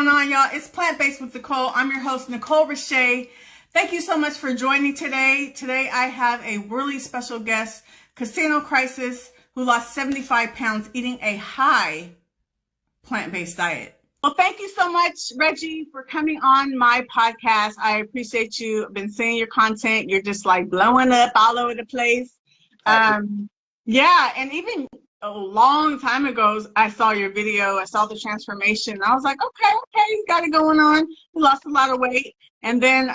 going on, y'all? It's Plant-Based with Nicole. I'm your host, Nicole Richey. Thank you so much for joining today. Today, I have a really special guest, Casino Crisis, who lost 75 pounds eating a high plant-based diet. Well, thank you so much, Reggie, for coming on my podcast. I appreciate you. I've been seeing your content. You're just like blowing up all over the place. Yeah, and even a long time ago, I saw your video. I saw the transformation. I was like, okay, he's got it going on. He lost a lot of weight. And then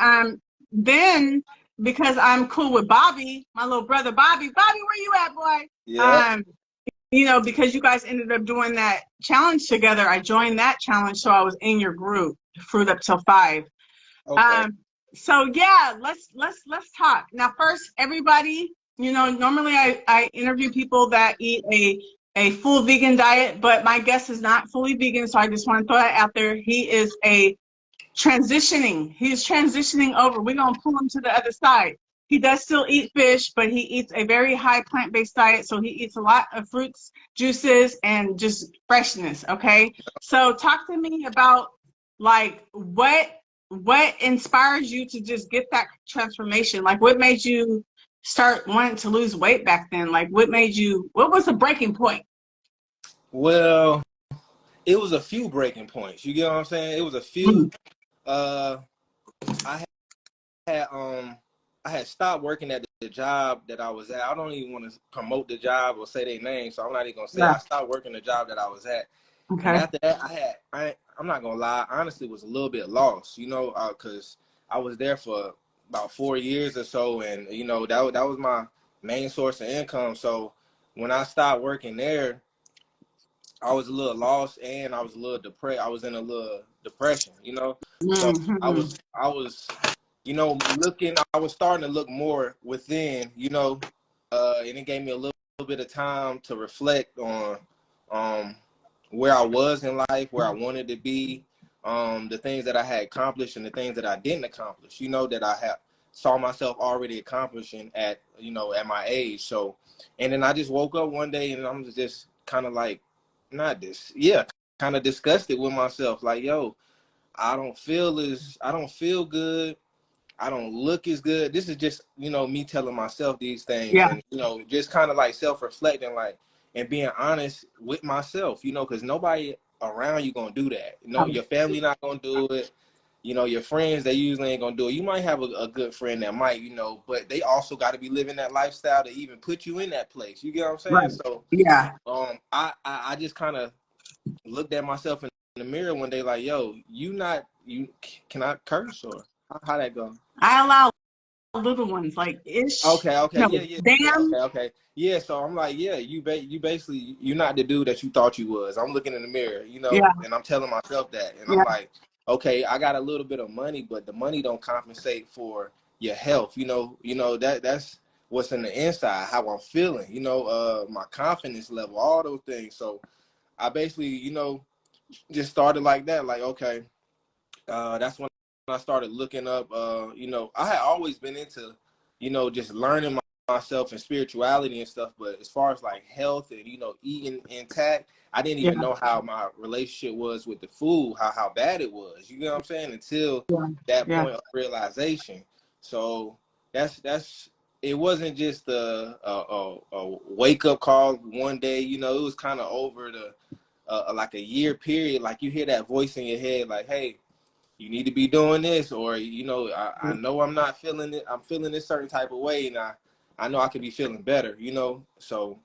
because I'm cool with Bobby, my little brother, Bobby, where you at, boy? Yeah. You know, because you guys ended up doing that challenge together, I joined that challenge, so I was in your group, Fruit Up Till 5. Okay. So yeah, let's talk. Now, first, everybody, you know, normally I interview people that eat a full vegan diet, but my guest is not fully vegan, so I just want to throw that out there. He is He's transitioning over. We're gonna pull him to the other side. He does still eat fish, but he eats a very high plant-based diet, so he eats a lot of fruits, juices, and just freshness, okay? So talk to me about, like, what inspires you to just get that transformation? Like, what made you start wanting to lose weight back then? Like, what was the breaking point? Well, it was a few breaking points. You get what I'm saying? It was a few. I had stopped working at the job that I was at. I don't even want to promote the job or say their name, so I'm not even gonna say. Yeah. I stopped working the job that I was at. Okay. And after that, I'm not gonna lie, I honestly was a little bit lost, you know, because I was there for about 4 years or so, and you know that was my main source of income. So when I stopped working there, I was a little lost and I was a little depressed. I was in a little depression, you know. So I was, you know, I was starting to look more within, you know, and it gave me a little bit of time to reflect on where I was in life, where I wanted to be, the things that I had accomplished and the things that I didn't accomplish, you know, that I saw myself already accomplishing at my age. So, and then I just woke up one day and I'm just kind of like, kind of disgusted with myself. Like, yo, I don't feel good. I don't look as good. This is just, you know, me telling myself these things. Yeah. And, you know, just kind of like self-reflecting, like, and being honest with myself, you know, because nobody around you gonna do that. You know, your family not gonna do it. You know, your friends, they usually ain't gonna do it. You might have a good friend that might, you know, but they also got to be living that lifestyle to even put you in that place. You get what I'm saying? Right. So yeah, I just kind of looked at myself in the mirror one day, like, yo, can I curse or how that go? I allow little ones like ish. Okay, No, yeah, damn. okay. Yeah, so I'm like, yeah, you basically, you're not the dude that you thought you was. I'm looking in the mirror, you know, Yeah. and I'm telling myself that, and I'm like, okay, I got a little bit of money, but the money don't compensate for your health. You know that's what's in the inside, how I'm feeling, you know, my confidence level, all those things. So I basically, you know, just started like that, like, okay, that's when I started looking up, you know, I had always been into, you know, just learning myself and spirituality and stuff, but as far as like health and, you know, eating intact, I didn't even know how my relationship was with the food, how bad it was. You know what I'm saying? Until that point of realization. So that's it wasn't just a wake up call one day. You know, it was kind of over the like a year period. Like you hear that voice in your head, like, hey, you need to be doing this, or, you know, I know I'm not feeling it. I'm feeling this certain type of way, and I know I could be feeling better, you know. So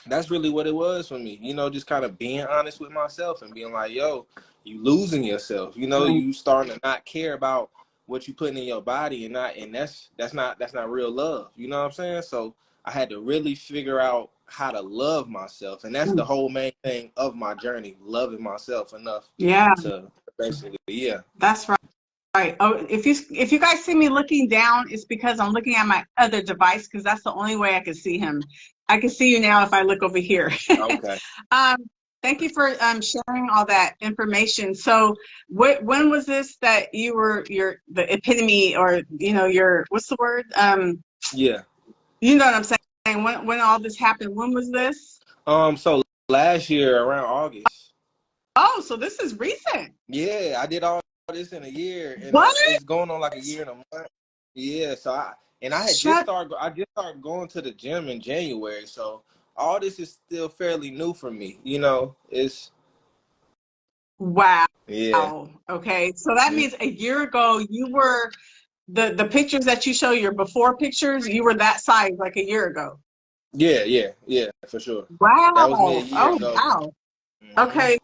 that's really what it was for me, you know, just kind of being honest with myself and being like, yo, you losing yourself, you know, you starting to not care about what you putting in your body, and that's not real love, you know what I'm saying? So I had to really figure out how to love myself, and that's the whole main thing of my journey, loving myself enough to basically, That's right. Right. Oh, if you guys see me looking down, it's because I'm looking at my other device, because that's the only way I can see him. I can see you now if I look over here. Okay. Thank you for sharing all that information. So when was this that you were the epitome, or, you know, what's the word? Yeah. You know what I'm saying? When all this happened, when was this? So last year around August. Oh, so this is recent. Yeah, I did all this in a year, and What? it's going on like a year and a month. Yeah, so Shut. I just started going to the gym in January, so all this is still fairly new for me. You know, it's Wow. yeah, Okay. So that mm, means a year ago you were the pictures that you show, your before pictures, you were that size like a year ago. yeah, for sure. That was me a Wow. year Oh, ago. wow. Hmm. Okay.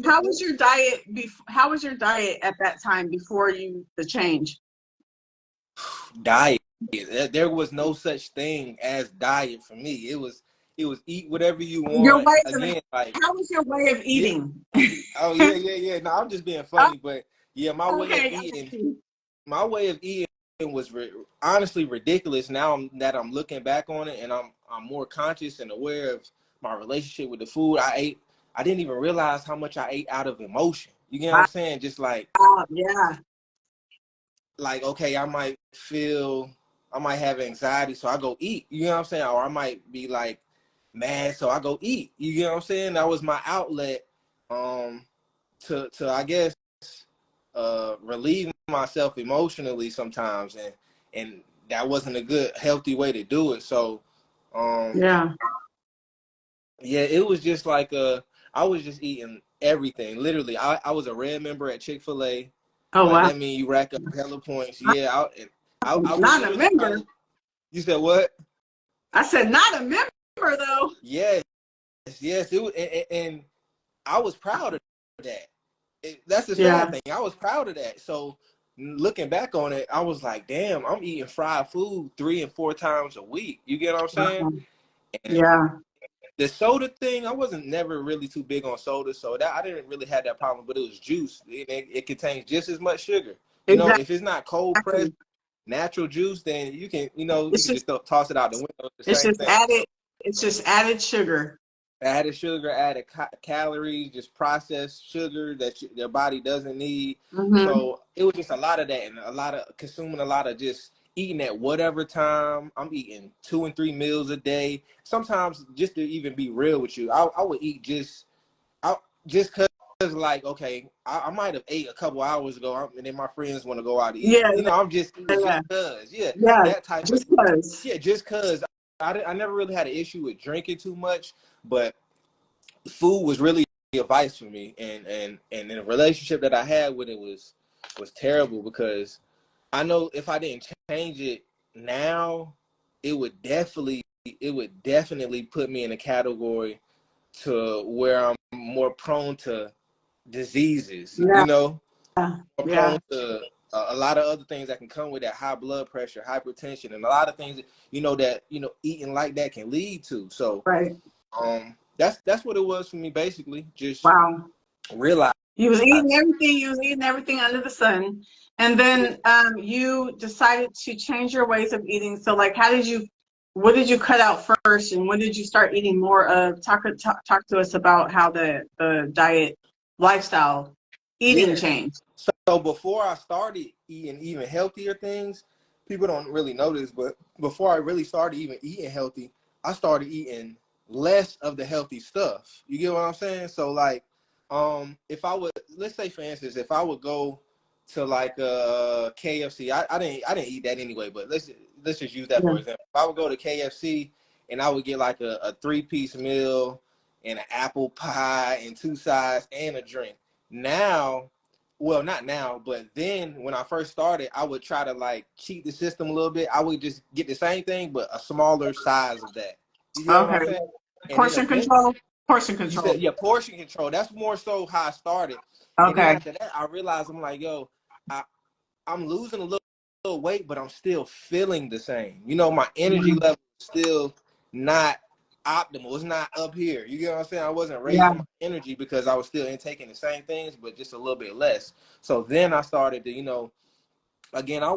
How was your diet how was your diet at that time before the change? Diet. There was no such thing as diet for me. It was eat whatever you Your want. way of Again, like How was your way of yeah. eating? Oh yeah. No, I'm just being Oh, funny, but yeah, okay, got you. my way of eating was honestly ridiculous. Now that I'm looking back on it, and I'm more conscious and aware of my relationship with the food I ate. I didn't even realize how much I ate out of emotion. You get what I'm saying? Just Wow, yeah. like okay, I might have anxiety, so I go eat. You know what I'm saying? Or I might be like mad, so I go eat. You get what I'm saying? That was my outlet um to I guess relieve myself emotionally sometimes, and that wasn't a good healthy way to do it. So um Yeah. yeah, it was just like I was just eating everything. Literally, I was a red member at Chick-fil-A. Oh, Like wow. that mean you rack up hella points. Yeah, I would Not a literally try member. to. You said what? I said not a member though. Yes, yes. It was, and I was proud of that. That's the sad Yeah. thing. I was proud of that. So looking back on it, I was like, damn, I'm eating fried food 3 and 4 times a week. You get what I'm saying? Wow. And Yeah. the soda thing, I wasn't never really too big on soda, so that I didn't really have that problem. But it was juice. It contains just as much sugar. You know, if it's not cold pressed Exactly. natural juice, then you It's can just just toss it out the window. It's the it's same just thing. So added it's just added sugar. added sugar, added calories, just processed sugar that their body doesn't need. Hmm. So it was just a lot of that, and a lot of consuming a lot of just eating at whatever time. I'm eating 2 and 3 meals a day. Sometimes, just to even be real with you, I would eat just cause like okay, I might have ate a couple hours ago, and then my friends want to go out to eat. Yeah, You know, I'm just eating just yeah, cause. Yeah, yeah. that type of Just because. yeah, just cause. I never really had an issue with drinking too much, but food was really a vice for me, and the relationship that I had with it was terrible because I know if I didn't change it now, it would definitely put me in a category to where I'm more prone to diseases, you Yeah, know, more yeah. prone to a lot of other things that can come with that, high blood pressure, hypertension, and a lot of things that eating like that can lead to. So Right. that's what it was for me basically. Just Wow. realize. You was eating everything. You was eating everything under the sun, and then you decided to change your ways of eating. So, like, what did you cut out first, and when did you start eating more of? Talk to us about how the diet, lifestyle, eating Yeah. changed. So before I started eating even healthier things, people don't really know this, but before I really started even eating healthy, I started eating less of the healthy stuff. You get what I'm saying? So like, if I would, let's say for instance, if I would go to like KFC, I didn't eat that anyway, but let's just use that Yeah. for example. If I would go to KFC and I would get like a 3-piece meal and an apple pie and 2 sides and a drink. Now, well, not now, but then when I first started, I would try to like cheat the system a little bit. I would just get the same thing, but a smaller size of that. You get what I'm Okay. saying? And then Portion eventually, control. Portion you said, control. yeah, portion control. That's more so how I started. And then Okay. after that, I realized I'm like, yo, I, I'm losing a little weight, but I'm still feeling the same. You know, my energy Mhm. level is still not optimal. It's not up here. You get what I'm saying? I wasn't Yeah. raising my energy because I was still intaking the same things, but just a little bit less. So then I started to, again, I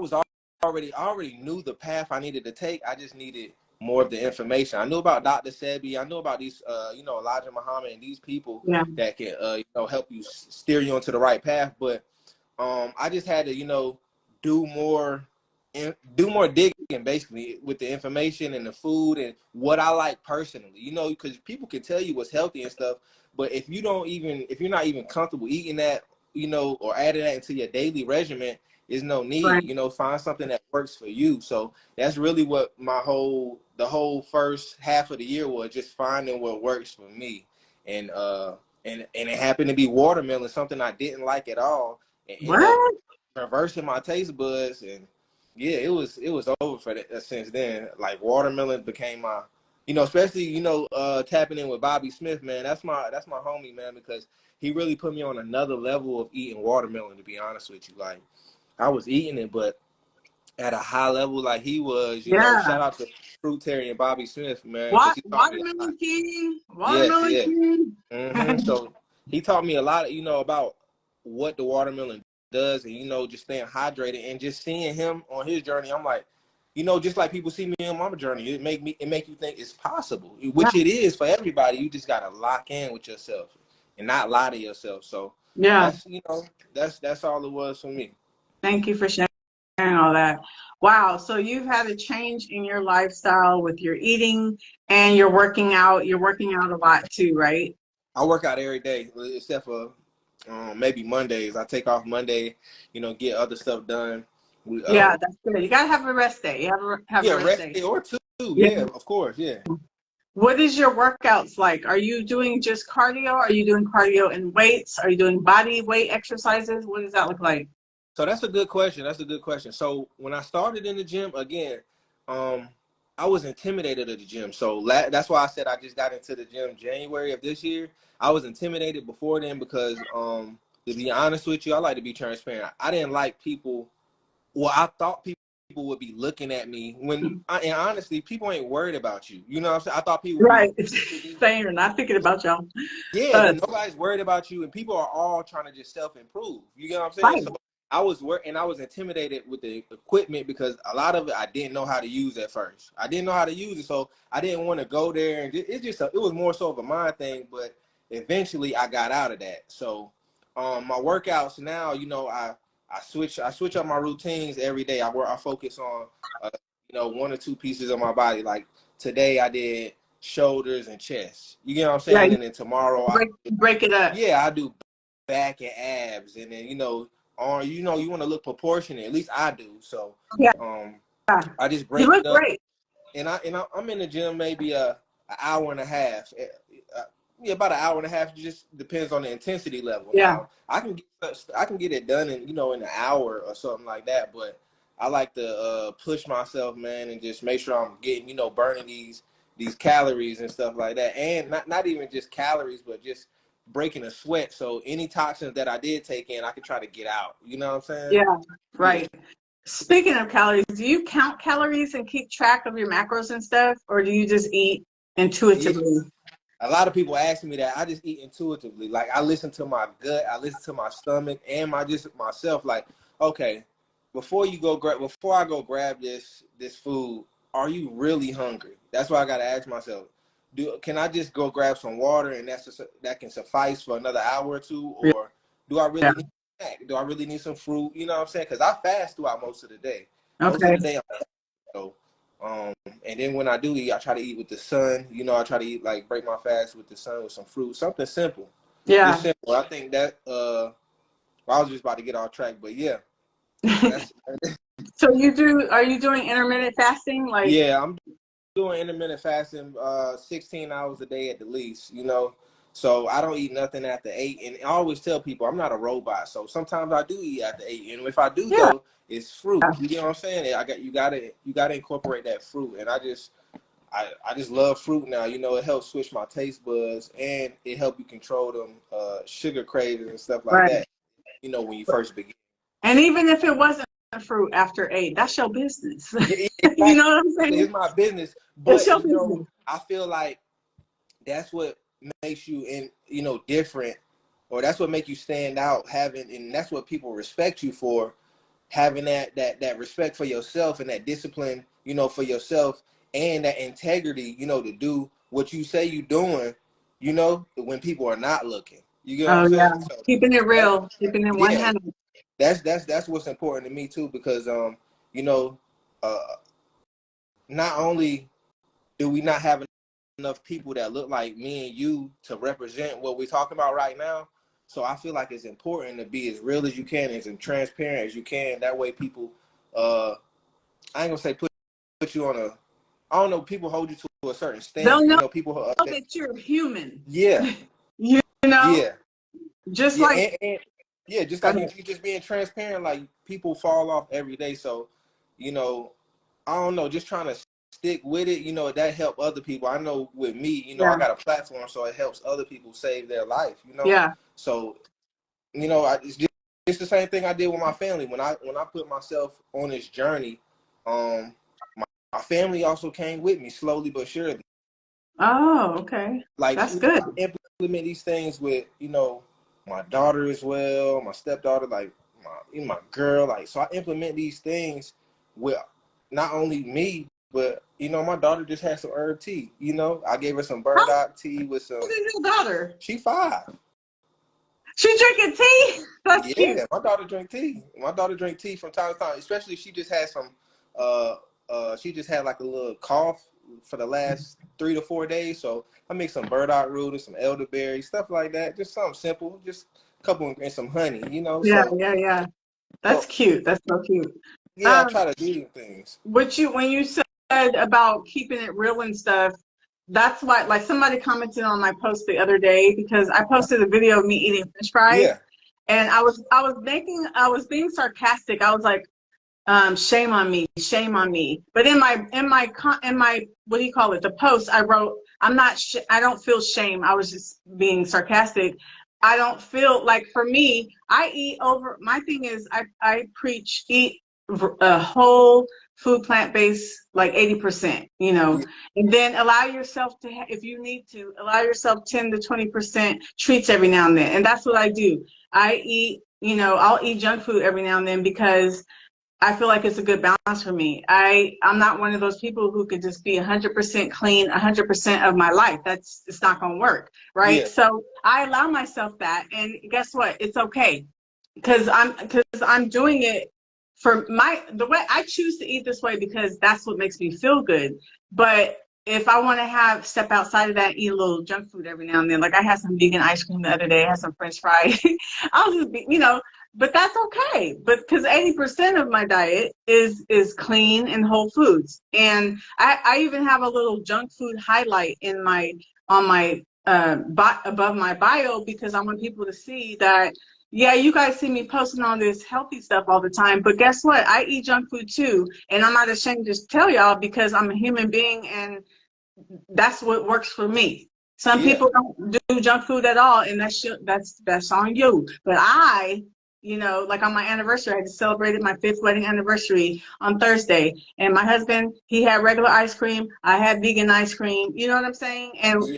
already knew the path I needed to take. I just needed more of the information. I knew about Dr. Sebi. I knew about these, Elijah Muhammad and these people Yeah. that can, help you steer you onto the right path. But I just had to, do more do more digging basically with the information and the food and what I like personally, because people can tell you what's healthy and stuff, But if you're not even comfortable eating that, or adding that into your daily regimen, there's no Right. need. Find something that works for you. So that's really what the whole first half of the year was, just finding what works for me. And it happened to be watermelon, something I didn't like at all, and end up What? reversing my taste buds. And yeah, it was over for that since then. Like, watermelon became my, especially tapping in with Bobby Smith, man. That's my homie, man, because he really put me on another level of eating watermelon. To be honest with you, like, I was eating it, but at a high level, like he was. Yeah. Shout out to Fruitarian Bobby Smith, man, because he taught me a lot. Watermelon king. Yes, Watermelon yes. king. So he taught me a lot, about what the watermelon does, and just staying hydrated, and just seeing him on his journey. I'm like, just like people see me on my journey, it make you think it's possible, which it is for everybody. You just gotta lock in with yourself and not lie to yourself. So Yeah. that's all it was for me. Thank you for sharing all that. Wow. So you've had a change in your lifestyle with your eating and you're working out. You're working out a lot too, right? I work out every day, except for maybe Mondays. I take off Monday, get other stuff done. Yeah, that's good. You gotta have a rest day. You have a rest Rest day. day or two. Yeah. Yeah, of course. Yeah. What is your workouts like? Are you doing just cardio? Are you doing cardio and weights? Are you doing body weight exercises? What does that look like? So that's a good question. So when I started in the gym, again, I was intimidated at the gym. So that's why I said I just got into the gym January of this year. I was intimidated before then because, to be honest with you, I like to be transparent. I didn't like people. Well, I thought people would be looking at me and honestly, people ain't worried about you. You know what I'm saying? I thought people would Right. be. Saying you're not thinking about y'all. Yeah, nobody's worried about you, and people are all trying to just self-improve. You get what I'm saying? Right. So I was intimidated with the equipment because a lot of it I didn't know how to use at first. I didn't know how to use it, so I didn't want to go there, and it was more so of a mind thing. But eventually, I got out of that. So my workouts now, I switch up my routines every day. I focus on one or two pieces of my body. Like today, I did shoulders and chest. You get what I'm saying? Yeah, And then tomorrow, break it up. I do back and abs, and then arm. You want to look proportionate. At least I do. So Yeah. I just You break look it up, great. and I'm in the gym maybe an hour and a half. Yeah, about an hour and a half. It just depends on the intensity level. Yeah. Now I can get it done in in an hour or something like that, but I like to push myself, man, and just make sure I'm getting burning these calories and stuff like that, and not even just calories, but just breaking a sweat. So any toxins that I did take in, I can try to get out. You know what I'm saying? Yeah. Yeah. Right. Speaking of calories, do you count calories and keep track of your macros and stuff, or do you just eat Yeah. intuitively? A lot of people ask me that. I just eat intuitively. Like, I listen to my gut, I listen to my stomach, and myself. Like, okay, before I go grab this food, are you really hungry? That's what I gotta ask myself. Can I just go grab some water and that can suffice for another hour or two, or do I Yeah. really need a snack? Do I really need some fruit? You know what I'm saying? Because I fast throughout most of the day. Most of Okay. the day, so, and then when I do eat, I try to eat with the sun. I try to eat, like, break my fast with the sun with some fruit, something simple. Yeah. Just simple. I think that I was just about to get off track, but yeah, that's So are you doing intermittent fasting? Like, yeah. I'm doing intermittent fasting, 16 hours a day at the least. So I don't eat nothing after 8, and I always tell people I'm not a robot. So sometimes I do eat after 8, and if I do, yeah. though, it's fruit. You get what I'm saying? You gotta incorporate that fruit, and I just love fruit now. It helps switch my taste buds, and it helps you control them sugar cravings and stuff like Right. that. When you first begin. And even if it wasn't fruit after 8, that's your business. Yeah, You know exactly. what I'm saying? It's my business, It's but your business. I feel like that's what makes you different, or that's what makes you stand out, and that's what people respect you for, having that respect for yourself and that discipline, for yourself, and that integrity, to do what you say you're doing, when people are not looking. You get what I'm Oh yeah. saying? So Keeping it that's, real, keeping it yeah, 100. that's what's important to me too, because you know, uh, not only do we not have enough people that look like me and you to represent what we're talking about right now. So I feel like it's important to be as real as you can, as transparent as you can. That way people, I ain't gonna say put you on a, I don't know, people hold you to a certain They'll standard. know You know, people that you're human. yeah, You know, yeah, just yeah, like and yeah, just like you just being transparent. Like people fall off every day, so you know, I don't know, just trying to stick with it. You know, that help other people. I know with me, you know, I got a platform, so it helps other people save their life. You know, so you know, it's the same thing I did with my family when I put myself on this journey. My family also came with me slowly but surely. Oh, okay. Like, That's you know, good. I implement these things with, you know, my daughter as well, my stepdaughter, like my girl. Like, so I implement these things with not only me, but you know, my daughter just had some herb tea. You know, I gave her some burdock tea with some. How old is your daughter? She 5. She drinking tea? That's cute. Yeah, my daughter drink tea. My daughter drink tea from time to time. Especially she just had some she just had like a little cough for the last 3 to 4 days. So I make some burdock root and some elderberry, stuff like that. Just something simple. Just a couple and some honey, you know. Yeah, So yeah. That's cute. That's so cute. yeah, I try to do these things. When you said about keeping it real and stuff, that's why, like, somebody commented on my post the other day because I posted a video of me eating French fries, Yeah. and I was being sarcastic. I was like, shame on me, shame on me. But in my what do you call it? The post I wrote, I don't feel shame. I was just being sarcastic. I don't feel like, for me, I eat over. My thing is, I preach eat a whole food, plant-based, like 80%, you know, Yeah. and then allow yourself to, if you need to, allow yourself 10 to 20% treats every now and then. And that's what I do. I eat, you know, I'll eat junk food every now and then because I feel like it's a good balance for me. I'm not one of those people who could just be 100% clean 100% of my life. It's not going to work, right? Yeah. So I allow myself that, and guess what? It's okay because I'm doing it for the way I choose to eat this way because that's what makes me feel good. But if I want to step outside of that, eat a little junk food every now and then. Like I had some vegan ice cream the other day, I had some French fries. I'll just be, you know, but that's okay. But because 80% of my diet is clean and whole foods, and I even have a little junk food highlight in my above my bio because I want people to see that. Yeah, you guys see me posting all this healthy stuff all the time, but guess what? I eat junk food too, and I'm not ashamed to tell y'all because I'm a human being, and that's what works for me. Some Yeah. people don't do junk food at all, and that's on you. But you know, like on my anniversary, I just celebrated my 5th wedding anniversary on Thursday, and my husband, he had regular ice cream, I had vegan ice cream. You know what I'm saying? And Yeah.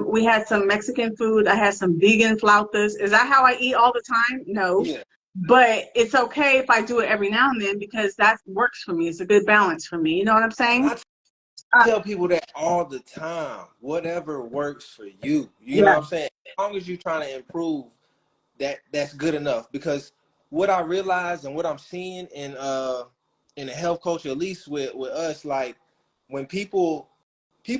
we had some Mexican food. I had some vegan flautas. Is that how I eat all the time? No. Yeah. But it's okay if I do it every now and then because that works for me. It's a good balance for me. You know what I'm saying? Tell people that all the time. Whatever works for you. You know Yeah. what I'm saying? As long as you're trying to improve, that's good enough. Because what I realize and what I'm seeing in the health culture, at least with us, like when people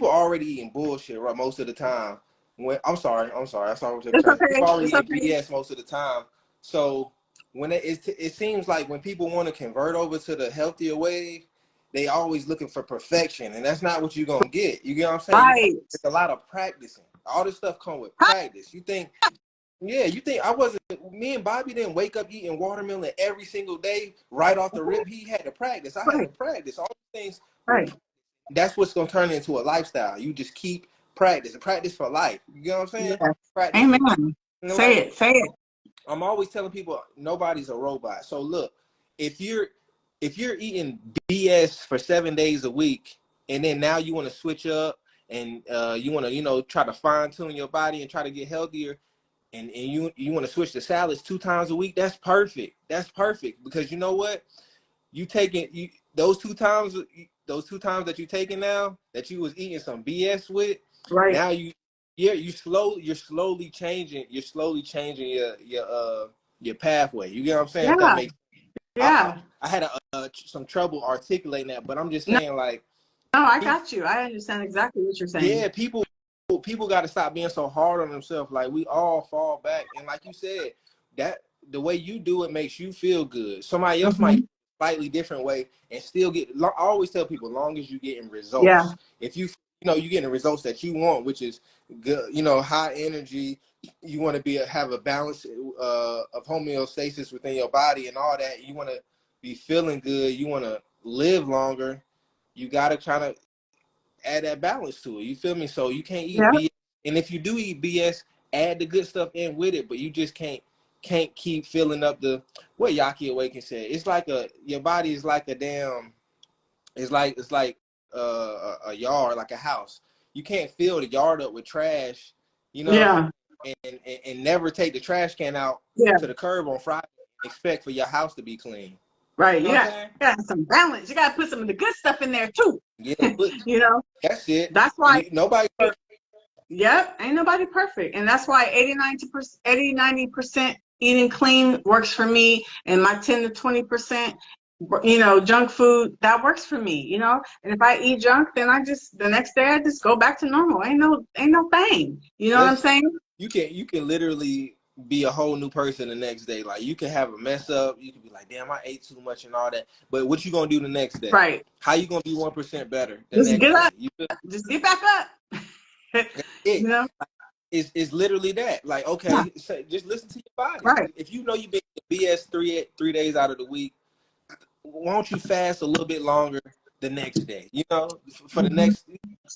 already eating bullshit, right, most of the time. When I'm sorry, I saw what you're It's trying. okay. People already It's eating okay. BS most of the time. So when it seems like when people want to convert over to the healthier way, they always looking for perfection, and that's not what you're gonna get. You get what I'm saying? Right. It's a lot of practicing. All this stuff come with practice. You think I wasn't, me and Bobby didn't wake up eating watermelon every single day right off the rip. He had to practice. I had to Right. practice. All these things were, Right. that's what's going to turn into a lifestyle. You just keep practice for life. You know what I'm saying? Yes. Practice for life. Amen. And Say like, it. Say it. I'm always telling people, nobody's a robot. So look, if you're eating BS for 7 days a week, and then now you want to switch up and you want to, you know, try to fine tune your body and try to get healthier, and you want to switch to salads 2 times a week, that's perfect. That's perfect, because you know what? You taking those 2 times, that you taking now that you was eating some BS with, Right. now you're slowly changing your pathway. You get what I'm saying? If that Yeah. makes, Yeah. I had some trouble articulating that, but I'm just No, saying, like, No, I got you. I understand exactly what you're saying. Yeah, people got to stop being so hard on themselves. Like, we all fall back, and like you said, that the way you do it makes you feel good. Somebody else might slightly different way and still get. I always tell people, long as you're getting Yeah. results, if you you're getting the results that you want, which is good, high energy. You want to have a balance of homeostasis within your body and all that. You want to be feeling good. You want to live longer. You got to kind of add that balance to it. You feel me? So you can't eat Yeah. BS, and if you do eat BS, add the good stuff in with it. But you just can't keep filling up the what Yaki Awaken said. It's like your body is like a damn. It's like a yard, like a house. You can't fill the yard up with trash, Yeah. and never take the trash can out Yeah. to the curb on Friday and expect for your house to be clean. Right. You know what I'm saying? You got some balance. You got to put some of the good stuff in there too. Yeah, but that's it. That's why. Nobody. Yep. Ain't nobody perfect. And that's why 90% eating clean works for me. And my 10 to 20%, junk food, that works for me, And if I eat junk, then the next day I just go back to normal. Ain't no thing. You know what I'm saying? You can literally be a whole new person the next day. Like, you can have a mess up. You can be like, damn, I ate too much and all that. But what you gonna do the next day? Right. How you gonna be 1% better the Just next get up. day? Just get back up. It's literally that. Like, okay, just listen to your body. Right. If you know you've been BS 3 days out of the week, why don't you fast a little bit longer the next day? For the next.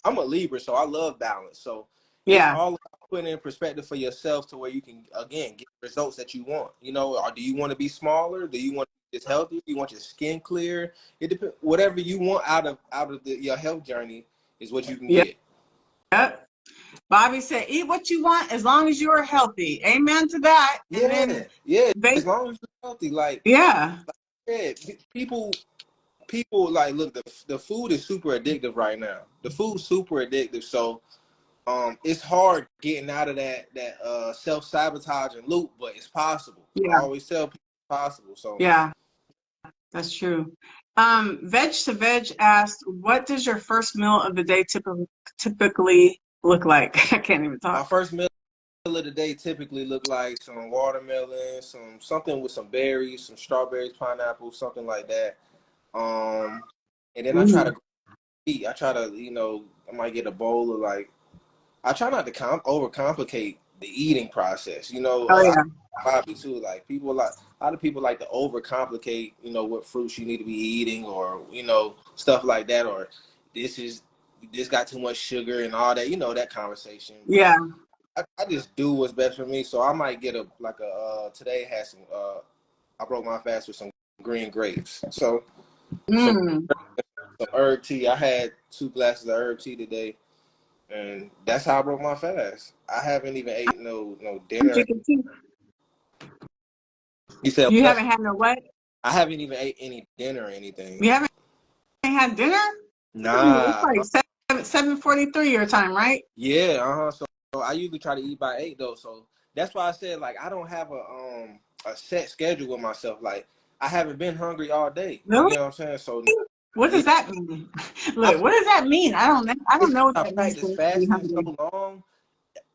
I'm a Libra, so I love balance. So it's all about putting in perspective for yourself to where you can again get results that you want. Or do you want to be smaller? Do you want to be just healthier? Do you want your skin clear? It depends. Whatever you want out of your health journey is what you can get. Yep. Bobby said, eat what you want as long as you're healthy. Amen to that. Yeah. As long as you're healthy. Like, people like, look, the food is super addictive right now. The food's super addictive. So it's hard getting out of that self-sabotaging loop, but it's possible. I always tell people it's possible. So that's true. Veg to Veg asked, what does your first meal of the day typically look like? I can't even talk. My first meal of the day typically look like some watermelon, something with some berries, some strawberries, pineapple, something like that. And then I try to eat. I try to, I might get a bowl of I try not to overcomplicate the eating process. Probably too. Like, a lot of people like to overcomplicate, what fruits you need to be eating, or stuff like that, or this got too much sugar and all that. That conversation. But I just do what's best for me. So I might get today had some. I broke my fast with some green grapes. So some herb tea. I had 2 glasses of herb tea today. And that's how I broke my fast. I haven't even ate no dinner. You said you haven't had no what? I haven't even ate any dinner or anything. You haven't had dinner? Nah. It's like 7:43 your time, right? Yeah. So I usually try to eat by 8 though. So that's why I said, like, I don't have a set schedule with myself. Like, I haven't been hungry all day. Really? You know what I'm saying? So what does that mean? Look, what does that mean? I don't know what that means. I practiced fasting so long.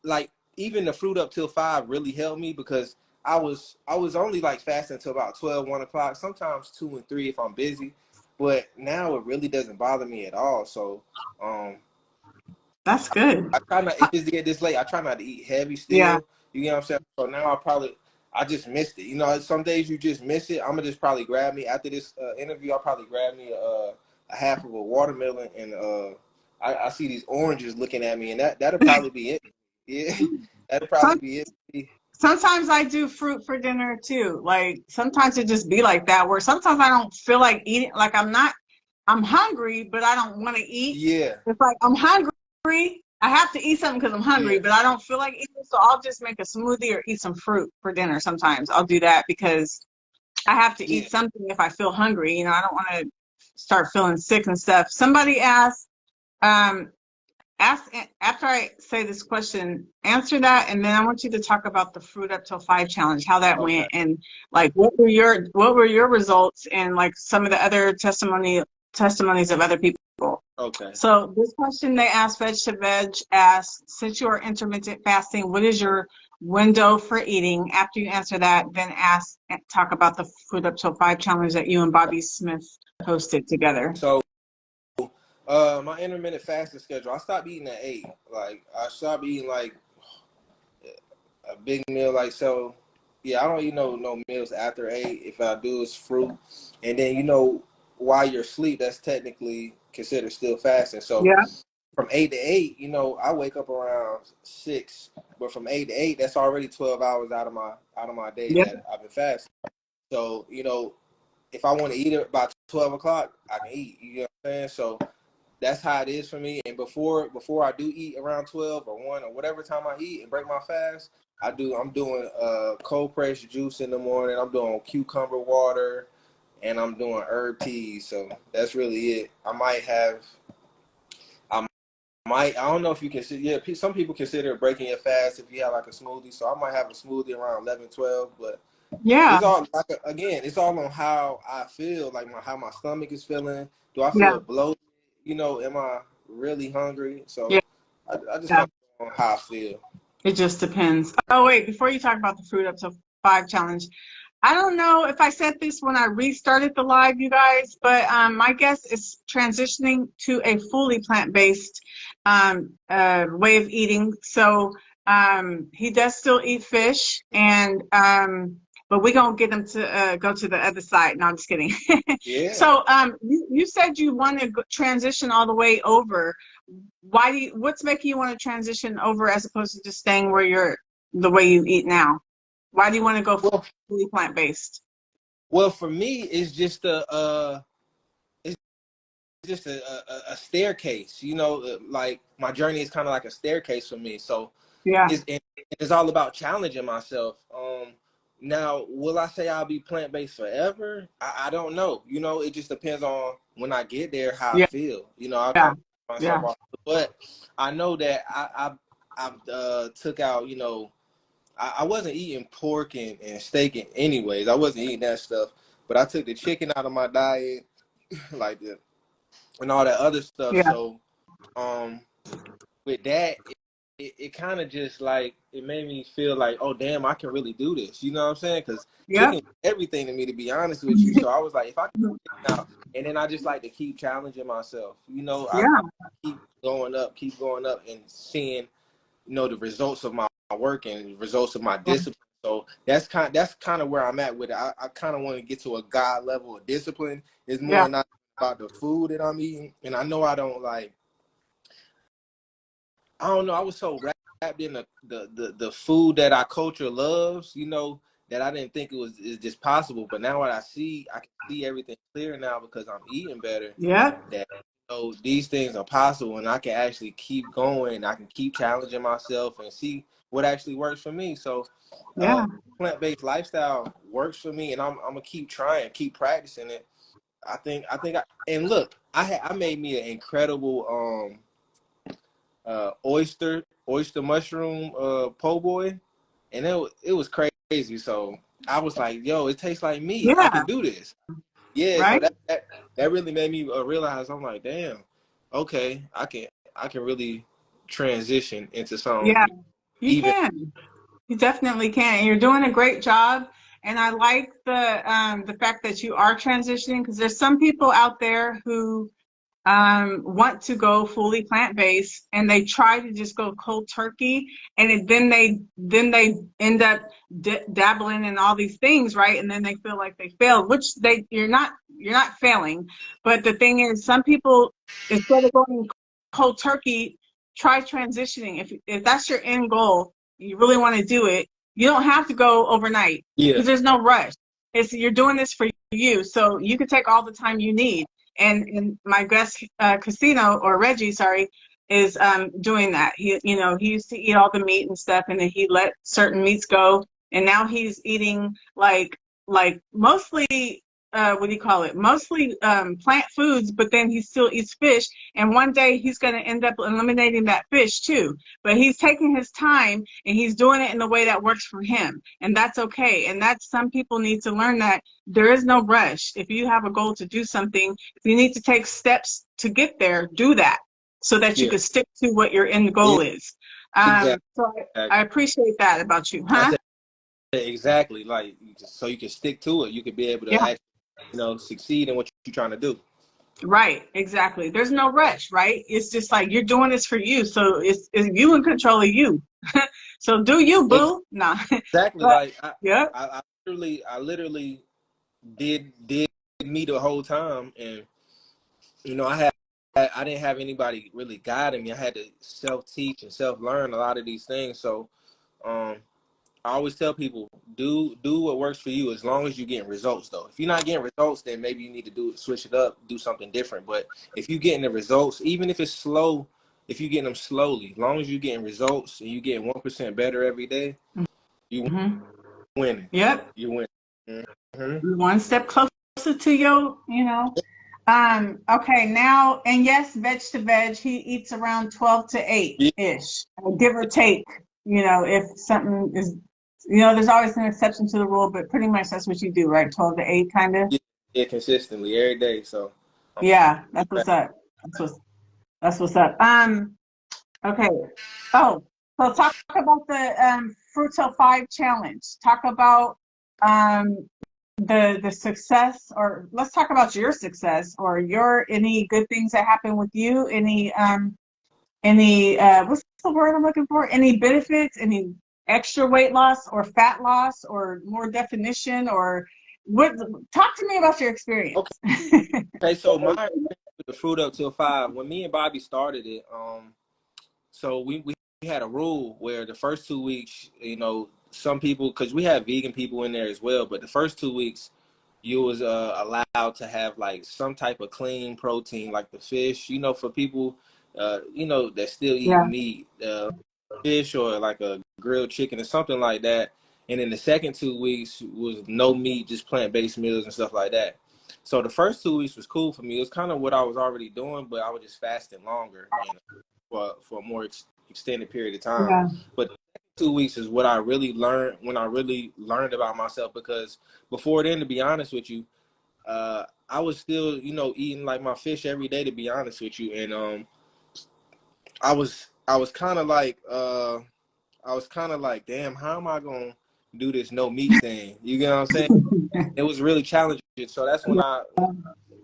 Like, even the fruit up till 5 really helped me, because I was only like fasting until about 12, 1 o'clock, sometimes 2 and 3 if I'm busy. But now it really doesn't bother me at all. So that's good. I try not, if it's to get this late, I try not to eat heavy still. Yeah. You know what I'm saying? So now I just missed it. Some days you just miss it. I'm gonna just probably grab me after this interview. I'll probably grab me a half of a watermelon, and I see these oranges looking at me, and that'll probably be it. Yeah, that'll probably be it. Sometimes I do fruit for dinner too. Like, sometimes it just be like that, where sometimes I don't feel like eating. Like, I'm hungry, but I don't want to eat. Yeah. It's like, I'm hungry. I have to eat something because I'm hungry, but I don't feel like eating. So I'll just make a smoothie or eat some fruit for dinner. Sometimes I'll do that because I have to eat something if I feel hungry. I don't want to start feeling sick and stuff. Somebody asked, after I say this question, answer that, and then I want you to talk about the Fruit Up Till 5 challenge, how that went, and like what were your results, and like some of the other testimonies of other people. Okay. So this question they asked, Veg to Veg asked, since you are intermittent fasting, what is your window for eating? After you answer that, then talk about the Food Up Till 5 challenge that you and Bobby Smith posted together. So, my intermittent fasting schedule, I stopped eating at 8. Like, I stopped eating like a big meal. Like, so, yeah, I don't eat no meals after 8. If I do, it's fruit. And then, while you're asleep, that's technically considered still fasting. So, Yeah, from 8 to 8, I wake up around 6. But from 8 to 8, that's already 12 hours out of my day yeah, that I've been fasting. So, if I want to eat it by 12 o'clock, I can eat. You know what I'm saying? So that's how it is for me. And before I do eat around 12 or 1 or whatever time I eat and break my fast, I'm doing cold pressed juice in the morning. I'm doing cucumber water, and I'm doing herb teas. So that's really it. I don't know if you consider, yeah, some people consider breaking your fast if you have like a smoothie. So I might have a smoothie around 11, 12, but yeah, it's all like, again, it's all on how I feel, like how my stomach is feeling. Do I yeah, feel bloated? Am I really hungry? yeah, So I just yeah. kind of know how I feel. It just depends. Oh, wait, before you talk about the Food Up Till 5 challenge, I don't know if I said this when I restarted the live, you guys, but my guest is transitioning to a fully plant-based way of eating. So he does still eat fish, and but we're gonna get him to go to the other side. No, I'm just kidding. Yeah. So you said you want to transition all the way over. What's making you want to transition over as opposed to just staying where you're the way you eat now? Why do you want to go Well, fully plant-based? for me, it's just a staircase. Like my journey is kind of like a staircase for me. So Yeah, it's all about challenging myself. Now, will I say I'll be plant based forever? I don't know. It just depends on when I get there how I yeah, feel. I yeah, kind of myself yeah, off, but I know that I took out. I wasn't eating pork and steak anyways. I wasn't eating that stuff, but I took the chicken out of my diet, like and all that other stuff. yeah, So, um, with that, it kind of just like it made me feel like, oh damn, I can really do this. You know what I'm saying? Because yeah, chicken is everything to me, to be honest with you. So I was like, if I can get out, and then I just like to keep challenging myself. I yeah, keep going up, and seeing the results of my work and results of my discipline. So that's kind of where I'm at with it. I kind of want to get to a God level of discipline. It's yeah, more not about the food that I'm eating, and I know I don't like. I don't know. I was so wrapped in the food that our culture loves, that I didn't think is just possible. But now what I can see everything clear now because I'm eating better. yeah, That these things are possible, and I can actually keep going. I can keep challenging myself and see what actually works for me. So, yeah, plant-based lifestyle works for me, and I'm gonna keep trying, keep practicing it. And look, I made me an incredible oyster mushroom po' boy, and it was crazy. So I was like, yo, it tastes like meat. I yeah, can do this. Yeah, so right? that really made me realize. I'm like, damn, okay, I can really transition into something Yeah, you even. can. You definitely can. And you're doing a great job. And I like the fact that you are transitioning because there's some people out there who want to go fully plant-based and they try to just go cold turkey and then they end up dabbling in all these things, right? And then they feel like they failed, which you're not failing. But the thing is, some people, instead of going cold turkey, try transitioning. If that's your end goal, you really want to do it, you don't have to go overnight Yeah, because there's no rush. You're doing this for you, so you can take all the time you need. And my guest Casino or Reggie, sorry, is doing that. He used to eat all the meat and stuff, and then he let certain meats go, and now he's eating like mostly what do you call it? Mostly plant foods, but then he still eats fish. And one day he's going to end up eliminating that fish too. But he's taking his time and he's doing it in the way that works for him. And that's okay. And that's, some people need to learn that there is no rush. If you have a goal to do something, if you need to take steps to get there, do that so that you Yeah, can stick to what your end yeah, goal is. exactly. So I appreciate that about you, I huh? said exactly, like so you can stick to it. You can be able to Yeah. actually, succeed in what you're trying to do. Right, exactly. There's no rush, right? It's just like you're doing this for you, so it's you in control of you. So do you, boo? Nah, Exactly, but like yeah, I literally did me the whole time, and I didn't have anybody really guiding me. I had to self teach and self learn a lot of these things. So um, I always tell people, do what works for you as long as you're getting results. Though, if you're not getting results, then maybe you need to switch it up, do something different. But if you're getting the results, even if it's slow, if you're getting them slowly, as long as you're getting results and you're getting 1% better every day, you hmm, winning. yep. You win. Hmm. One step closer to your, Okay, now, and yes, veg to veg, he eats around 12 to 8 Yeah, ish, give or take. If something is, there's always an exception to the rule, but pretty much that's what you do, right? 12 to 8, kind of. yeah, yeah, consistently every day. So Yeah, that's what's up. That's what's up. Okay. Oh, so talk about the Fruit Till 5 challenge. Talk about um the success, or let's talk about your success or your any good things that happen with you, any what's the word I'm looking for? Any benefits, any extra weight loss or fat loss or more definition, or what, talk to me about your okay, experience. okay. So my experience with the Fruit Up Till 5, when me and Bobby started it, so we had a rule where the first 2 weeks, some people, because we have vegan people in there as well, but the first 2 weeks you was allowed to have like some type of clean protein, like the fish, for people, that still eat Yeah. meat, fish or like a grilled chicken or something like that. And then the second 2 weeks was no meat, just plant-based meals and stuff like that. So the first 2 weeks was cool for me. It was kind of what I was already doing, but I was just fasting longer, for a more extended period of time. Yeah. But 2 weeks is what I really learned, when I really learned about myself, because before then, to be honest with you, I was still, eating like my fish every day, to be honest with you. And I was kind of like, damn, how am I gonna do this no meat thing? You get what I'm saying? It was really challenging. So that's when I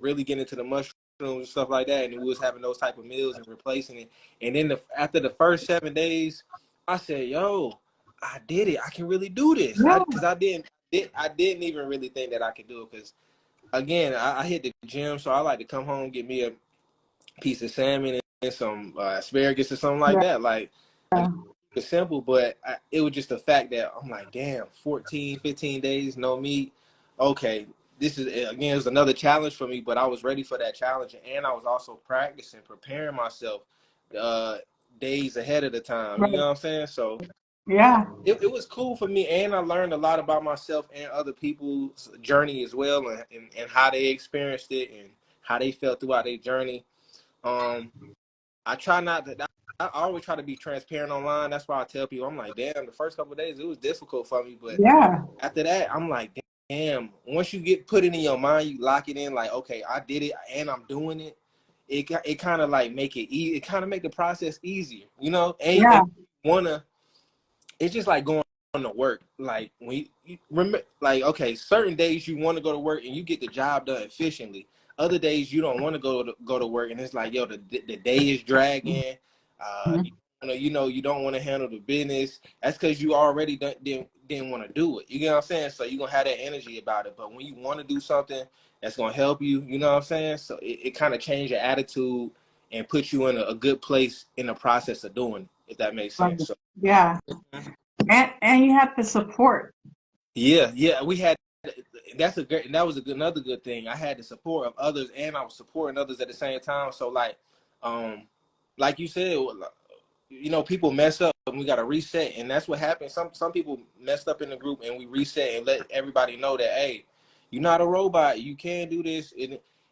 really get into the mushrooms and stuff like that, and we was having those type of meals and replacing it. And then after the first 7 days, I said, "Yo, I did it. I can really do this." Yeah. Because I didn't even really think that I could do it. Because again, I hit the gym, so I like to come home, get me a piece of salmon and some asparagus or something like Yeah. that. Like, again, it's simple, but it was just the fact that I'm like, damn, 14, 15 days, no meat. Okay, this is, again, it was another challenge for me, but I was ready for that challenge. And I was also practicing, preparing myself uh, days ahead of the time. You Right. know what I'm saying? So Yeah. it was cool for me. And I learned a lot about myself and other people's journey as well, and how they experienced it and how they felt throughout their journey. Um, I try not to. I always try to be transparent online. That's why I tell people, I'm like, damn, the first couple of days it was difficult for me, but Yeah. after that, I'm like, damn. Once you put it in your mind, you lock it in. Like, okay, I did it and I'm doing it. It kind of like make it easy. It kind of make the process easier, Yeah. And wanna. It's just like going to work. Like when you remember, like, okay, certain days you want to go to work and you get the job done efficiently. Other days you don't want to go to work, and it's like, yo, the day is dragging. Mhm. You don't want to handle the business. That's because you already didn't want to do it. You get what I'm saying? So you're gonna have that energy about it. But when you want to do something that's gonna help you, you know what I'm saying? So it kind of change your attitude and put you in a good place in the process of doing it, if that makes Right. sense. So Yeah. And you have the support. yeah, we had. That was another good thing. I had the support of others, and I was supporting others at the same time. So um, like you said, people mess up, and we got to reset, and that's what happened. Some people messed up in the group, and we reset and let everybody know that, hey, You're not a robot. You can do this.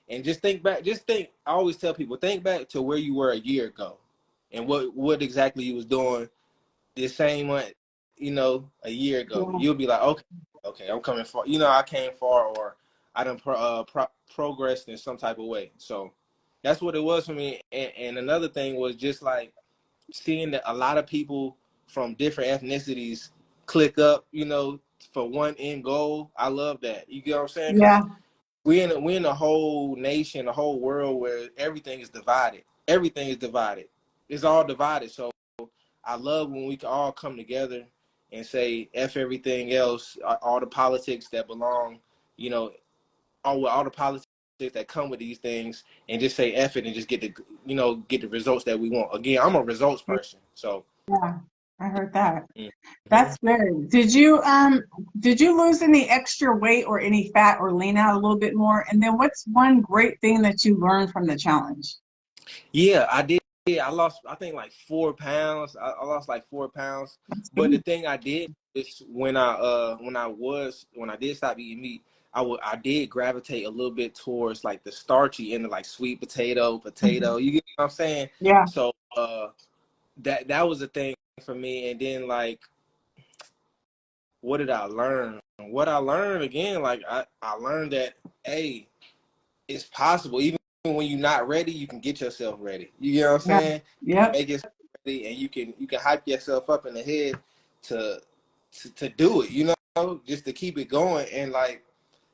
And just think back. I always tell people, think back to where you were a year ago, and what exactly you was doing this same month, a year ago. Yeah. You'll be like, okay, I'm coming far. I came far, or I done progressed in some type of way. So that's what it was for me. And another thing was just like seeing that a lot of people from different ethnicities click up, for one end goal. I love that. You get what I'm saying? Yeah. Because we're in a whole nation, a whole world where everything is divided. Everything is divided. It's all divided. So I love when we can all come together and say F everything else, all the politics that belong, all the politics that come with these things, and just say F it and just get the results that we want. Again, I'm a results person. So Yeah, I heard that. mm-hmm. That's good. Did you lose any extra weight or any fat or lean out a little bit more? And then what's one great thing that you learned from the challenge? Yeah, I did. I lost, I think, like 4 pounds. I lost like 4 pounds. That's But the good. thing I did is when I did stop eating meat, I did gravitate a little bit towards like the starchy end of like sweet potato. Mhm. You get what I'm saying? Yeah, So that was a thing for me. And then like, what did I learn? What I learned again, like I learned that, hey, it's possible. Even when you're not ready, you can get yourself ready. You get what I'm yeah, saying? yep, Make yourself ready, and you can hype yourself up in the head to do it. Just to keep it going. And like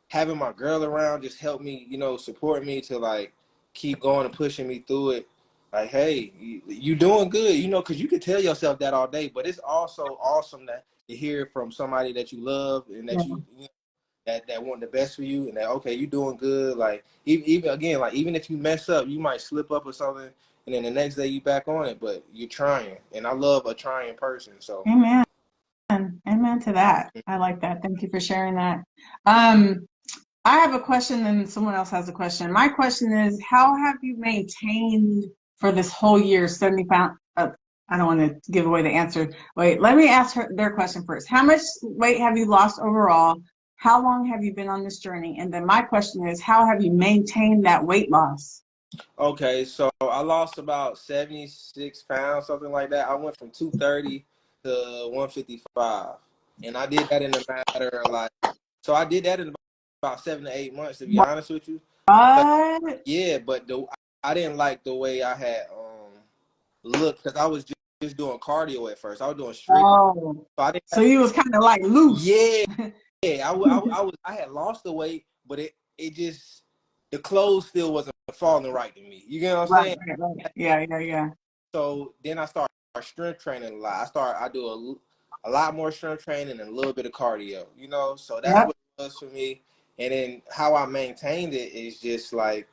having my girl around just helped me, support me to like keep going and pushing me through it. Like, hey, you doing good, because you can tell yourself that all day, but it's also awesome to hear from somebody that you love and yeah, that that want the best for you, and that, okay, you doing good. Like even again, like even if you mess up, you might slip up or something, and then the next day you back on it, but you're trying. And I love a trying person. So amen, amen to that. I like that. Thank you for sharing that. Um, I have a question, and someone else has a question. My question is, how have you maintained for this whole year 70 pounds? I don't want to give away the answer. Wait, let me ask their question first. How much weight have you lost overall? How long have you been on this journey? And then my question is, how have you maintained that weight loss? okay, so I lost about 76 pounds, something like that. I went from 230 to 155, and I did that in a matter of like, so I did that in about 7 to 8 months, to be honest with you. What? Yeah, but I didn't like the way I had looked, because I was just doing cardio at first. I was doing strict. Oh, So I didn't so you was kind of like loose. yeah, I had lost the weight, but it just, the clothes still wasn't falling right to me. You get what I'm Right, saying? right, right. Yeah, yeah, yeah. So then I started strength training a lot. I do a lot more strength training and a little bit of cardio. So that's Yep. what it was for me. And then how I maintained it is just like,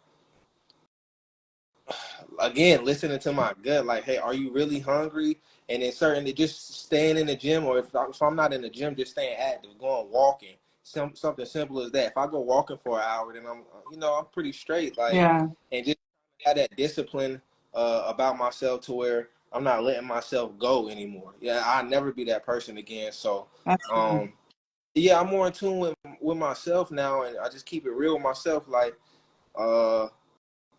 again, listening to my gut, like, hey, are you really hungry? And then certainly just staying in the gym, or if I'm not in the gym, just staying active, going walking, something simple as that. If I go walking for an hour, then I'm pretty straight, like, Yeah, and just have that discipline about myself to where I'm not letting myself go anymore. Yeah, I'll never be that person again. So, that's good. yeah, I'm more in tune with myself now, and I just keep it real with myself, like, uh,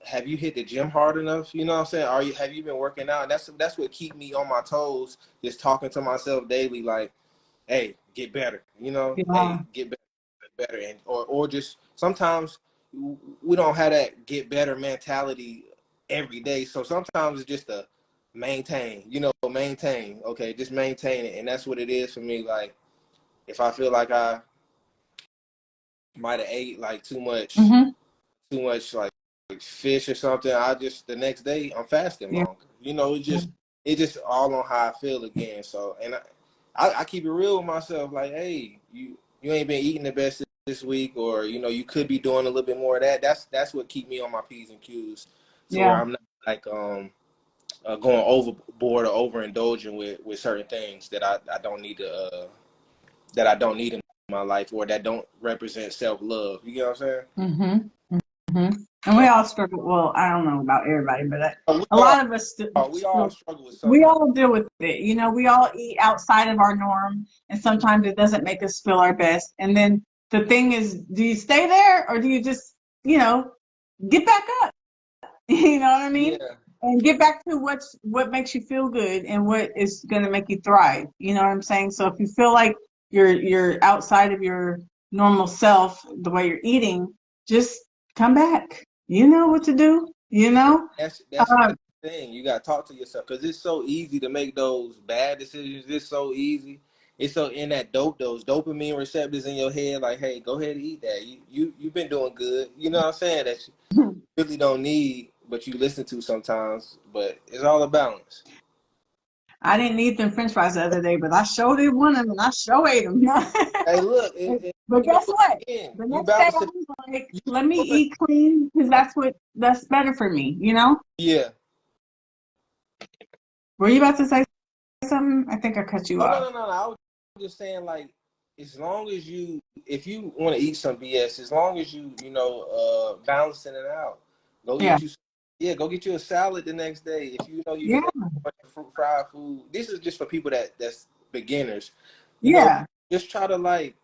have you hit the gym hard enough? You know what I'm saying? Have you been working out? That's what keep me on my toes, just talking to myself daily, like, hey, get better. Yeah, Hey, get better. And or just sometimes we don't have that get better mentality every day. So sometimes it's just a maintain. Okay, just maintain it. And that's what it is for me. Like, if I feel like I might have ate like mm-hmm. too much like fish or something, I just, the next day I'm fasting Yeah, longer. It just all on how I feel again. So, and I keep it real with myself, like, hey, you ain't been eating the best this week, or you could be doing a little bit more of that. That's what keep me on my P's and Q's, to where yeah, I'm not like going overboard or overindulging with certain things that I don't need to that I don't need in my life, or that don't represent self-love. You get what I'm saying? mm-hmm. Mm-hmm. And we So all struggle. Well, I don't know about everybody, but we a all lot of us we all still, struggle with we something. all deal with it. We all eat outside of our norm, and sometimes it doesn't make us feel our best. And then the thing is, do you stay there or do you just, you know, get back up? You know what I mean? Yeah, And get back to what makes you feel good and what is going to make you thrive. You know what I'm saying? So if you feel like you're outside of your normal self, the way you're eating, just come back. You know what to do. You know. that's the thing. You gotta talk to yourself because it's so easy to make those bad decisions. It's so easy. It's so in that those dopamine receptors in your head. Like, hey, go ahead and eat that. You've been doing good. You know what I'm saying? That you really don't need, but you listen to sometimes. But it's all a balance. I didn't eat them French fries the other day, but I sure did one of them, and I sure ate them. Hey, look, But you know, guess what? again, The you next day I balance it. was like, You let me know what? eat clean because that's better for me. You know? Yeah. Were you about to say something? I think I cut you Oh no, off. no, no, no. I was just saying, like, as long as if you want to eat some BS, as long as you know, balancing it out, go Yeah. get you, yeah, go get you a salad the next day. If you know you're Yeah. gonna eat a bunch of fried food, this is just for people that's beginners. You know, Yeah. just try to like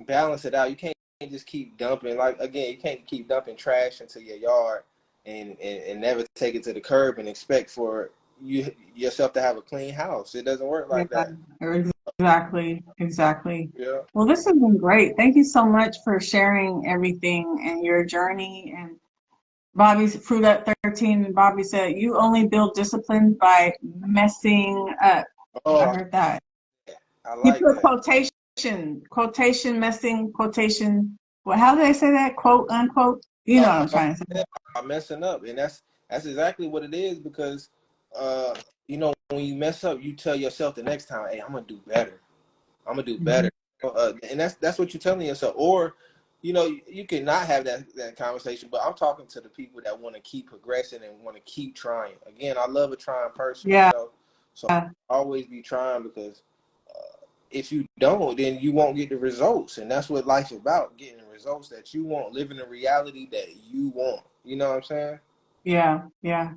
balance it out. You can't just keep dumping. Like again, you can't keep dumping trash into your yard and never take it to the curb and expect for yourself to have a clean house. It doesn't work Yeah. like that. Exactly. Exactly. Yeah. Well, this has been great. Thank you so much for sharing everything and your journey. And Bobby's Fruit at 13. And Bobby said, you only build discipline by messing up. I Oh, heard that. I You like put that. quotation, messing, quotation. Well, how do they say that? Quote, unquote. You know what I'm trying to say. I'm messing up, and that's exactly what it is because, you know, when you mess up, you tell yourself the next time, "Hey, I'm gonna do better. I'm gonna do Mhm. better," and that's what you're telling yourself. Or, you know, you can not have that conversation. But I'm talking to the people that want to keep progressing and want to keep trying. Again, I love a trying person, you Yeah. know, so always be trying because if you don't, then you won't get the results. And that's what life's about, getting the results that you want, living the reality that you want. You know what I'm saying? Yeah. Yeah.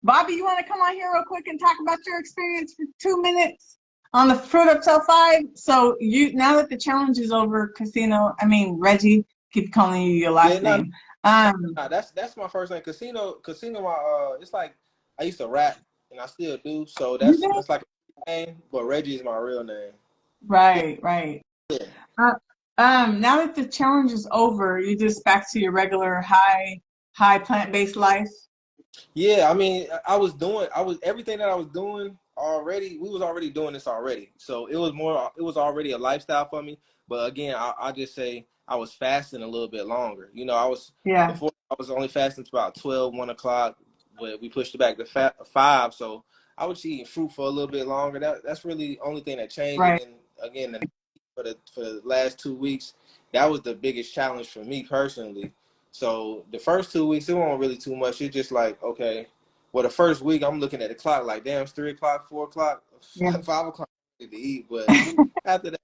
Bobby, you want to come on here real quick and talk about your experience for 2 minutes on the Fruit Up Till 5? So now that the challenge is over, Reggie, keep calling you your Yeah, last no, name. Um, that's my first name. Casino, my it's like I used to rap and I still do. So you that's did? like a name, but Reggie is my real name. Yeah, Right, right. yeah. Uh, now that the challenge is over, you just back to your regular high plant-based life. Yeah, I mean, I was everything that I was doing already. We was already doing this already, so it was already a lifestyle for me. But again, I just say I was fasting a little bit longer. You know, Yeah, before I was only fasting to about 12, 1 o'clock, but we pushed it back to 5. So I was eating fruit for a little bit longer. That's really the only thing that changed. And right. then again, for the last 2 weeks, that was the biggest challenge for me personally. So the first 2 weeks, it wasn't really too much. It's just like, okay, well, the first week I'm looking at the clock like, damn, it's 3 o'clock, 4 o'clock, Yeah. 5 o'clock to eat. But after that,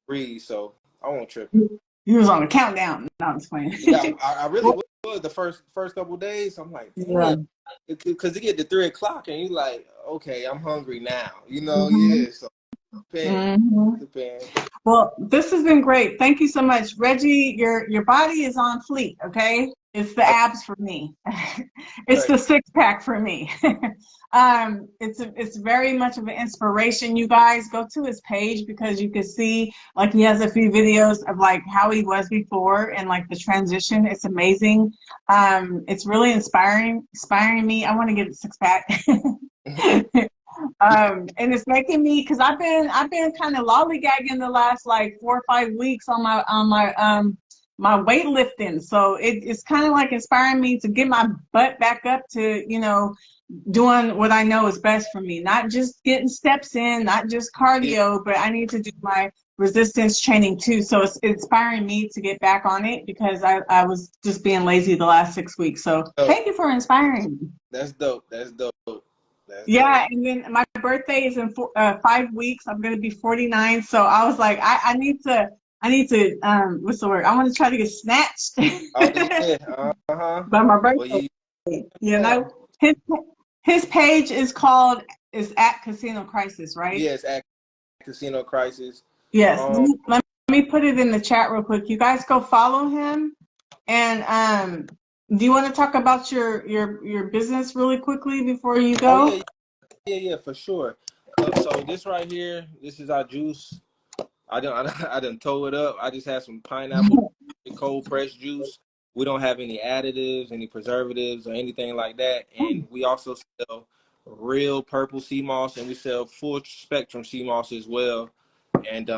breathe. So I won't trip. You was on a countdown. No, I'm just playing. Yeah, I really Well, was the first couple of days. I'm like, yeah. damn, because you get to 3 o'clock and you like, okay, I'm hungry now. You know, hmm yeah. So depends. hmm Depends. Well, this has been great. Thank you so much, Reggie. Your body is on fleek. Okay, it's the abs for me. It's Okay. the six pack for me. It's very much of an inspiration. You guys go to his page because you can see like he has a few videos of like how he was before and like the transition. It's amazing. It's really inspiring me. I want to get a six pack. And it's making me because I've been kind of lollygagging the last like 4 or 5 weeks on my weightlifting. So it's kind of like inspiring me to get my butt back up to doing what I know is best for me. Not just getting steps in, not just Yeah. cardio, but I need to do my resistance training too. So it's inspiring me to get back on it because I was just being lazy the last 6 weeks. So Dope. thank you for inspiring me. That's dope. That's dope. That's dope. Yeah, and then my birthday is in 5 weeks. I'm gonna be 49, so I was like, I need to what's the word? I want to try to get snatched Oh yeah. Uh-huh. by my Well, birthday. you You yeah. know, his his page is at Casino Crisis, right? Yes, at Casino Crisis. Yes. Um, Let me put it in the chat real quick. You guys go follow him. And do you want to talk about your business really quickly before you Oh go? yeah, for sure. So this right here, this is our juice. I done tow it up. I just had some pineapple cold pressed juice. We don't have any additives, any preservatives, or anything like that. And we also sell real purple sea moss, and we sell full spectrum sea moss as well. And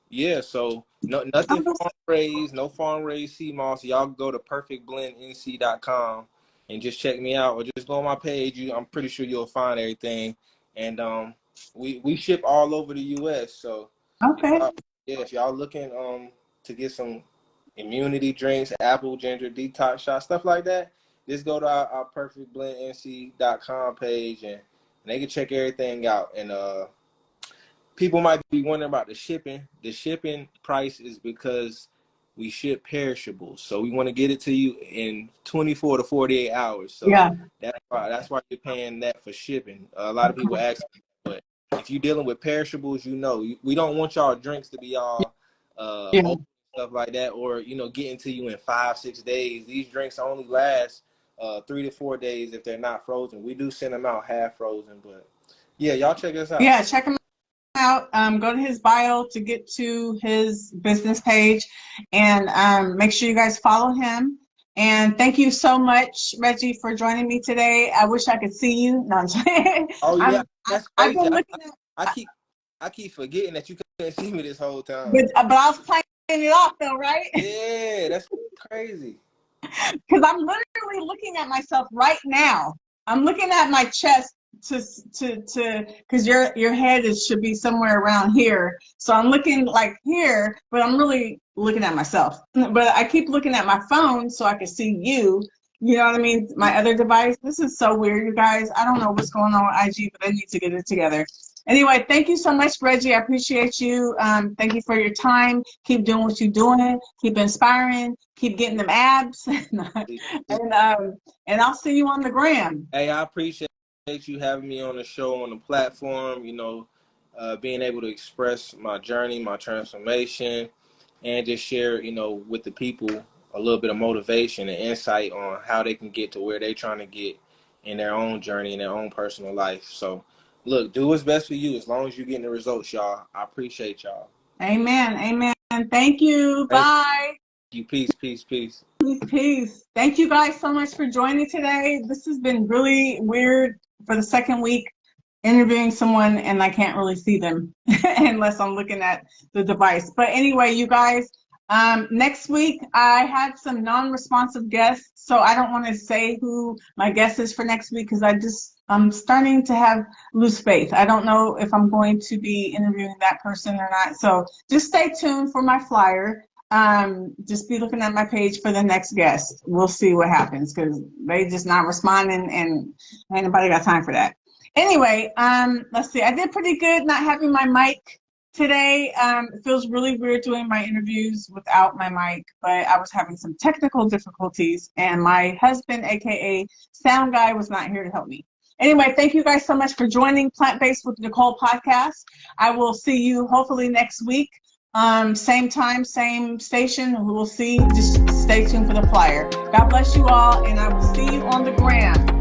yeah, so nothing farm raised, no farm raised sea moss. Y'all go to perfectblendnc.com and just check me out, or just go on my page. I'm pretty sure you'll find everything. And we ship all over the U.S. So Okay. if y'all looking to get some immunity drinks, apple ginger detox shots, stuff like that, just go to our perfectblendnc.com page and they can check everything out. And people might be wondering about the shipping. The shipping price is because we ship perishables, so we want to get it to you in 24 to 48 hours. So Yeah. that's why you're paying that for shipping. A lot of people ask, but if you're dealing with perishables, we don't want y'all drinks to be all open, stuff like that, or getting to you in 5-6 days. These drinks only last 3 to 4 days if they're not frozen. We do send them out half frozen, but yeah, y'all check us out. Yeah, check him out. Go to his bio to get to his business page, and make sure you guys follow him. And thank you so much, Reggie, for joining me today. I wish I could see you. No, I'm saying. Oh yeah, that's crazy. I've been looking I keep forgetting that you couldn't see me this whole time. but I was playing it off though, right? Yeah, that's crazy. Because I'm literally looking at myself right now. I'm looking at my chest because your head should be somewhere around here. So I'm looking like here, but I'm really looking at myself. But I keep looking at my phone so I can see you. You know what I mean? My other device. This is so weird, you guys. I don't know what's going on with IG, but I need to get it together. Anyway, thank you so much, Reggie. I appreciate you. Thank you for your time. Keep doing what you're doing. Keep inspiring. Keep getting them abs. And I'll see you on the gram. Hey, I appreciate you having me on the show, on the platform. Being able to express my journey, my transformation, and just share, with the people a little bit of motivation and insight on how they can get to where they're trying to get in their own journey, in their own personal life. So, look, do what's best for you as long as you're getting the results, y'all. I appreciate y'all. Amen. Amen. Thank you. Bye. You. Peace. Peace. Thank you guys so much for joining today. This has been really weird for the second week interviewing someone and I can't really see them unless I'm looking at the device. But anyway, you guys, next week I had some non-responsive guests, so I don't want to say who my guest is for next week because I'm starting to have loose faith. I don't know if I'm going to be interviewing that person or not. So just stay tuned for my flyer. Just be looking at my page for the next guest. We'll see what happens because they just not responding and ain't nobody got time for that. Anyway, let's see. I did pretty good not having my mic today. It feels really weird doing my interviews without my mic, but I was having some technical difficulties and my husband, AKA sound guy, was not here to help me. Anyway, thank you guys so much for joining Plant-Based with Nicole podcast. I will see you hopefully next week. Same time, same station. We'll see. Just stay tuned for the flyer. God bless you all, and I will see you on the gram.